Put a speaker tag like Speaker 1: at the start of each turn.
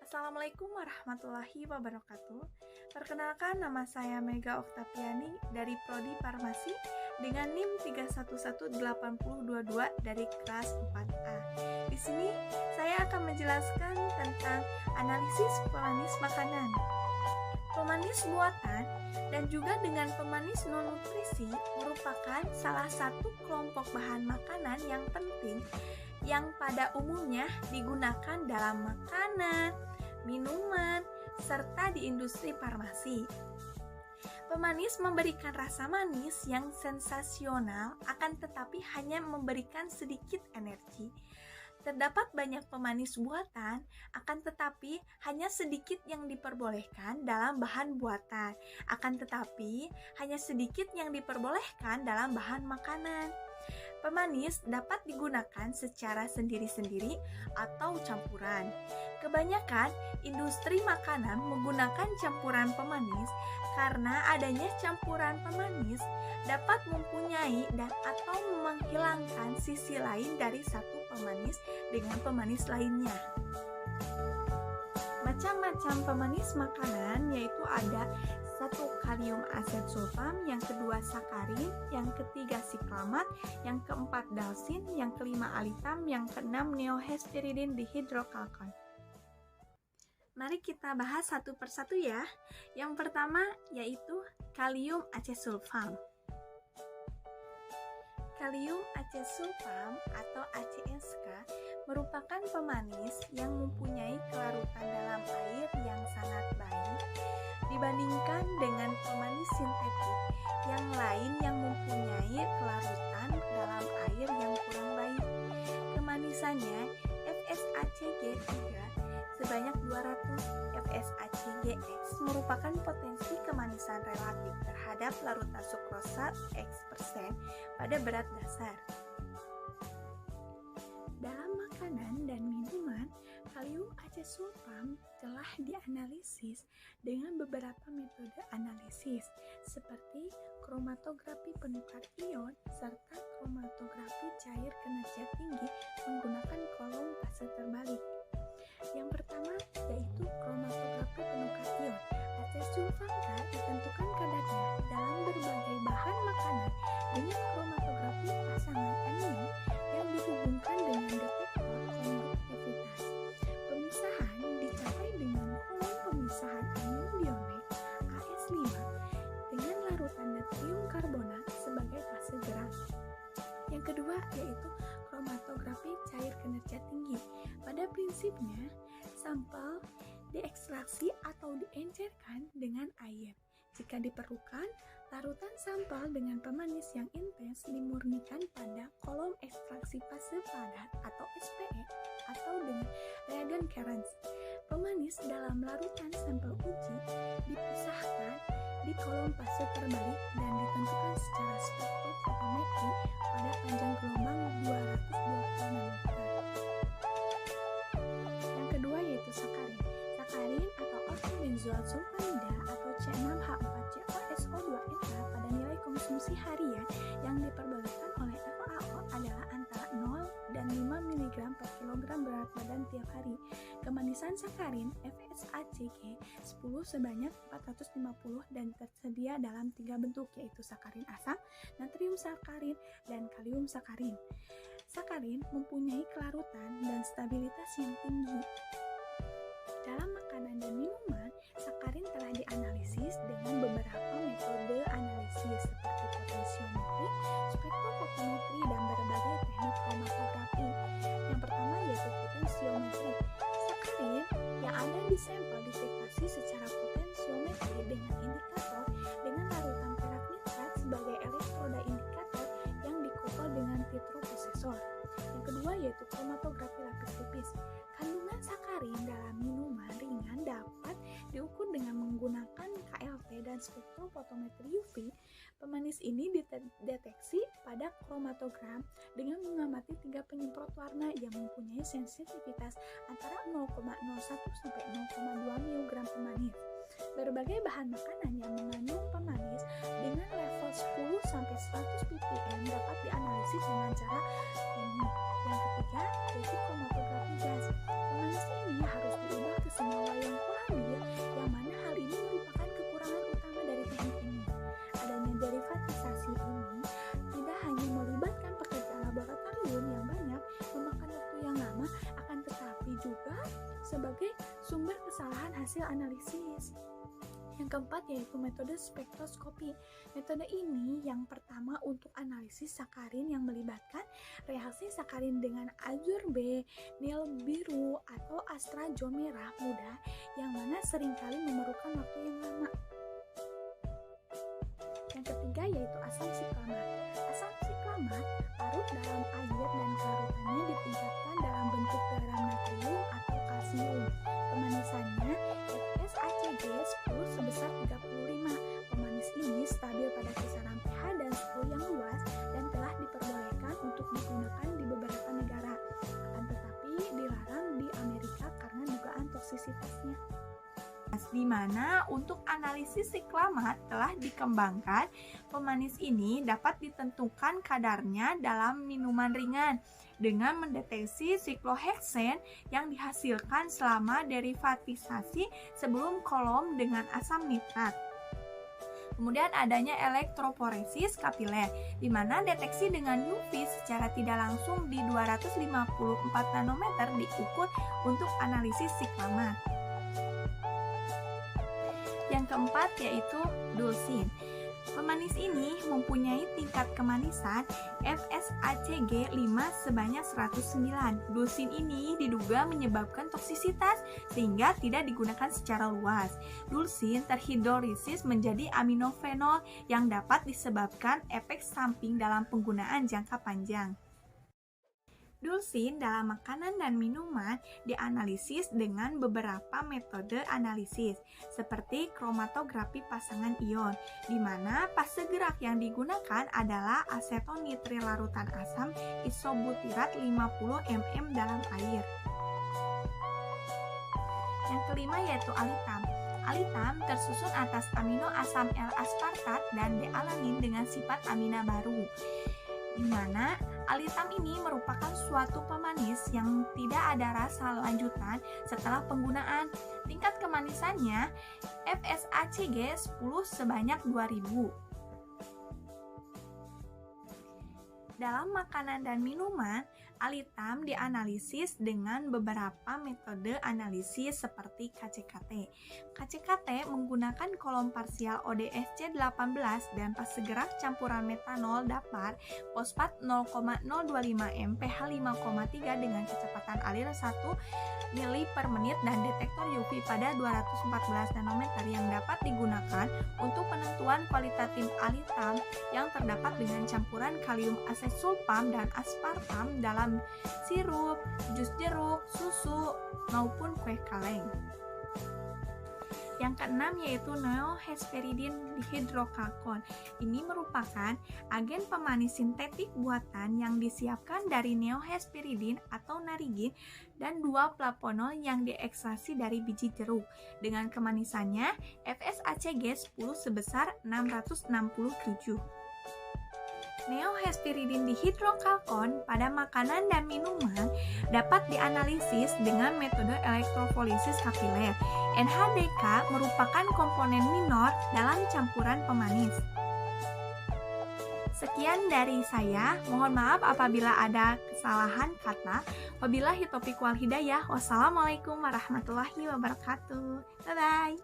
Speaker 1: Assalamualaikum warahmatullahi wabarakatuh. Perkenalkan, nama saya Mega Oktaviani dari Prodi Farmasi dengan NIM 3118022 dari kelas 4A. Di sini saya akan menjelaskan tentang analisis pemanis makanan. Pemanis buatan dan juga dengan pemanis non-nutrisi merupakan salah satu kelompok bahan makanan yang penting yang pada umumnya digunakan dalam makanan, minuman, serta di industri farmasi. Pemanis memberikan rasa manis yang sensasional, akan tetapi hanya memberikan sedikit energi. Terdapat banyak pemanis buatan, akan tetapi hanya sedikit yang diperbolehkan dalam bahan buatan, akan tetapi hanya sedikit yang diperbolehkan dalam bahan makanan. Pemanis dapat digunakan secara sendiri-sendiri atau campuran. Kebanyakan industri makanan menggunakan campuran pemanis karena adanya campuran pemanis dapat mempunyai dan atau menghilangkan sisi lain dari satu pemanis dengan pemanis lainnya. Macam-macam pemanis makanan yaitu ada 1 kalium aset sulfam, yang kedua sakarin, yang ketiga siklamat, yang keempat dalsin, yang kelima alitam, yang keenam neohestiridin dihidrokalkon. Mari kita bahas satu persatu ya. Yang pertama yaitu kalium acesulfam. Kalium acesulfam atau ACSK merupakan pemanis yang mempunyai kelarutan dalam air yang sangat baik dibandingkan dengan pemanis sintetik yang lain yang mempunyai kelarutan dalam air yang kurang baik. Kemanisannya FSACG3 sebanyak 200 FSACGX merupakan potensi kemanisan relatif terhadap larutan sukrosa X% pada berat dasar. Dalam makanan dan minuman, kalium acesulfam telah dianalisis dengan beberapa metode analisis seperti kromatografi penukar ion serta kromatografi cair kinerja tinggi menggunakan kolom fase terbalik. Yang pertama yaitu kromatografi penukar ion. Acesulfam ditentukan kadarnya dalam berbagai bahan makanan dengan kromatografi pasangan anion yang dihubungkan dengan detektor konduktivitas. Pemisahan dicapai dengan kolom pemisahan anion dionek AS5 dengan larutan natrium karbonat sebagai fase gerak. Yang kedua yaitu kromatografi cair kinerja tinggi. Pada prinsipnya, sampel diekstraksi atau diencerkan dengan air. Jika diperlukan, larutan sampel dengan pemanis yang intens dimurnikan pada kolom ekstraksi fase padat atau SPE atau dengan reagen Cairns. Pemanis dalam larutan sampel uji dipisahkan di kolom fase terbalik dan ditentukan secara spektrofotometri pada panjang gelombang 220 nanometer. Yang kedua yaitu sakarin. Sakarin atau ortobenzoat sulfanida atau C6H4COSO2 pada nilai konsumsi harian yang diperbolehkan oleh FAO adalah antara 0 dan 5 mg per kilogram berat badan tiap hari. Kemanisan sakarin FSACG 10 sebanyak 450 dan tersedia dalam 3 bentuk yaitu sakarin asam, natrium sakarin, dan kalium sakarin. Sakarin mempunyai kelarutan dan stabilitas yang tinggi. Dalam makanan dan minuman, sakarin telah dianalisis dengan beberapa metode analisis seperti potensiometri, spektrofotometri, dan berbagai teknik kromatografi. Yang pertama yaitu potensiometri. Sakarin yang ada di sampel dideteksi secara potensiometri dengan indikator dengan larutan perak nitrat sebagai elektroda indikator yang dikoppel dengan titroposesor. Yang kedua yaitu kromatografi lapis tipis. Kandungan sakarin dalam minuman ringan dapat diukur dengan menggunakan KLT dan spektrofotometri UV. Pemanis ini dideteksi pada kromatogram dengan mengamati 3 penyemprot warna yang mempunyai sensitivitas antara 0,01 sampai 0,2 mg pemanis. Berbagai bahan makanan yang mengandung pemanis dengan level 10 sampai 100 ppm dapat dianalisis dengan cara ini. Yang ketiga yaitu kromatografi gas. hasil analisis. Yang keempat yaitu metode spektroskopi. Metode ini yang pertama untuk analisis sakarin yang melibatkan reaksi sakarin dengan azur B, nil biru, atau astragal merah muda yang mana seringkali memerlukan waktu yang lama. Yang ketiga yaitu asam siklamat. Asam siklamat larut dalam air dan kelarutannya ditingkatkan dalam bentuk garam natrium atau kalsium. Kemanisannya FSACG 10 sebesar 35. Pemanis ini stabil pada kisaran pH dan suhu yang luas dan telah diperbolehkan untuk digunakan di beberapa negara. Akan tetapi dilarang di Amerika karena dugaan toksisitasnya.
Speaker 2: Di mana untuk analisis siklamat telah dikembangkan, pemanis ini dapat ditentukan kadarnya dalam minuman ringan dengan mendeteksi sikloheksen yang dihasilkan selama derivatisasi sebelum kolom dengan asam nitrat. Kemudian adanya elektroforesis kapiler, di mana deteksi dengan UV secara tidak langsung di 254 nanometer diukur untuk analisis siklamat. Yang keempat yaitu dulsin. Pemanis ini mempunyai tingkat kemanisan FSACG 5 sebanyak 109. Dulsin ini diduga menyebabkan toksisitas sehingga tidak digunakan secara luas. Dulsin terhidrolisis menjadi aminofenol yang dapat disebabkan efek samping dalam penggunaan jangka panjang. Dulsin dalam makanan dan minuman dianalisis dengan beberapa metode analisis, seperti kromatografi pasangan ion, di mana fase gerak yang digunakan adalah asetonitrit larutan asam isobutirat 50 ml dalam air. Yang kelima yaitu alitam. Alitam tersusun atas amino asam L-aspartat dan D-alanin dengan sifat amina baru, di mana alitam ini merupakan suatu pemanis yang tidak ada rasa lanjutan setelah penggunaan. Tingkat kemanisannya FSACG 10 sebanyak 2000. Dalam makanan dan minuman, alitam dianalisis dengan beberapa metode analisis seperti KCKT. KCKT menggunakan kolom parsial ODSC 18 dan fase gerak campuran metanol dapar fosfat 0,025 m pH 5,3 dengan kecepatan alir 1 mili per menit dan detektor UV pada 214 nanometer yang dapat digunakan untuk penentuan kualitatif alitam yang terdapat dengan campuran kalium asesulfam dan aspartam dalam sirup, jus jeruk, susu, maupun kue kaleng. Yang keenam yaitu neohesperidin dihidrokalkon. Ini merupakan agen pemanis sintetik buatan yang disiapkan dari neohesperidin atau narigin dan 2 flavonol yang diekstraksi dari biji jeruk. Dengan kemanisannya FSACG 10 sebesar 667. Neohesperidin dihidrokalkon pada makanan dan minuman dapat dianalisis dengan metode elektrofolisis kapiler. NHDK merupakan komponen minor dalam campuran pemanis. Sekian dari saya, mohon maaf apabila ada kesalahan kata. Wabillahi taufiq wal hidayah. Wassalamualaikum warahmatullahi wabarakatuh. Bye-bye.